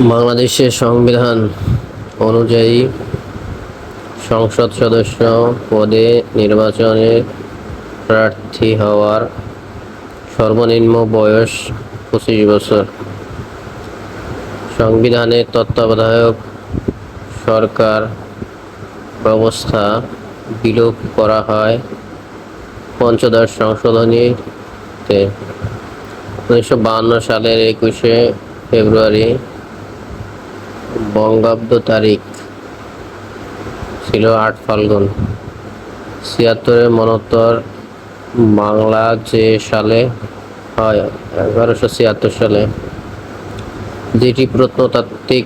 বাংলাদেশের সংবিধান অনুযায়ী সংসদ সদস্য পদে নির্বাচনে প্রার্থী হওয়ার সর্বনিম্ন বয়স 25 বছর। সংবিধানের তত্ত্বাবধায়ক সরকার ব্যবস্থা বিলোপ করা হয় পঞ্চদশ সংশোধনীতে 1952 সালের 21শে ফেব্রুয়ারি বঙ্গাব্দ তারিখ ছিল 8 ফাল্গুন। 76 মন্বন্তর বাংলা যে সালে হয় 1176 সালে, যেটি প্রত্নতাত্ত্বিক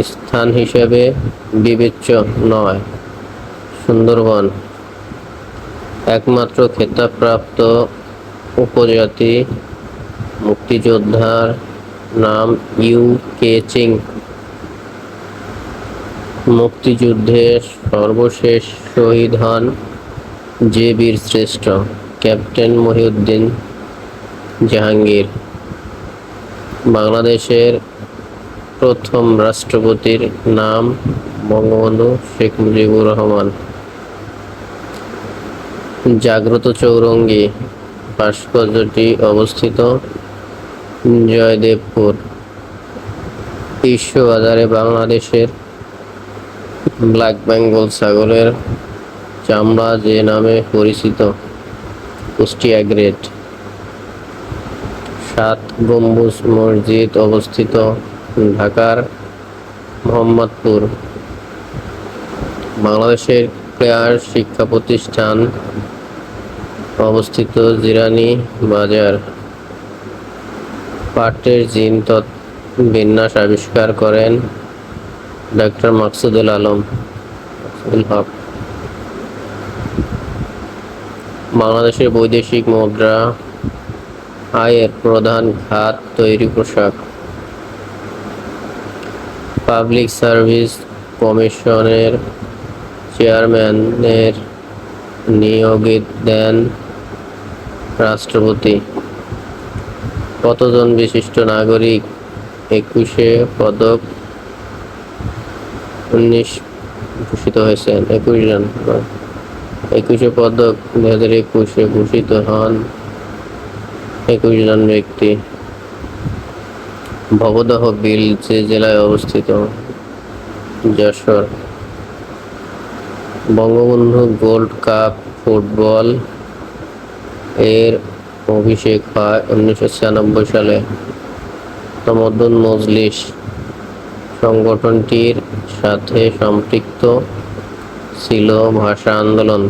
স্থান হিসেবে বিবেচ্য নয়। সুন্দরবন একমাত্র খেতাবপ্রাপ্ত উপজাতি। মুক্তিযোদ্ধার নাম ইউ.কে. চিং। মুক্তিযুদ্ধে সর্বশেষ শহীদ হন যে বীর শ্রেষ্ঠ ক্যাপ্টেন মহিউদ্দিন জাহাঙ্গীর। বাংলাদেশের প্রথম রাষ্ট্রপতির নাম বঙ্গবন্ধু শেখ মুজিবুর রহমান। জাগ্রত চৌরঙ্গী ভাস্কর্যটি অবস্থিত জয়দেবপুর। বিশ্ববাজারে বাংলাদেশের ব্ল্যাক বেঙ্গল ছাগলের চামড়া যে নামে পরিচিত কুষ্টিয়া গ্রেড। 7 গম্বুজ মসজিদ অবস্থিত ঢাকার মোহাম্মদপুর। বাংলাদেশের ক্লেয়ার শিক্ষা প্রতিষ্ঠান অবস্থিত জিরানী বাজার। পাটের জিন বিন্যাস আবিষ্কার করেন ডক্টর মাকসুদুল হক। বাংলাদেশের বৈদেশিক মুদ্রা আয়ের প্রধান খাত তৈরি পোশাক। পাবলিক সার্ভিস কমিশনের চেয়ারম্যানের নিয়োগ দেন রাষ্ট্রপতি। কতজন বিশিষ্ট নাগরিক 21শে পদক 19 ভূষিত হয়েছেন? 21 জন। 21শে পদক 2021-এ ভূষিত হন 21 জন ব্যক্তি। ভবদহ বিল যে জেলায় অবস্থিত? Jessore. Bangabandhu gold cup football এর অভিষেক হয় 1996 সালে। তমদ্দুন মজলিস সংগঠনটির সাথে সম্পৃক্ত ছিল ভাষা আন্দোলন।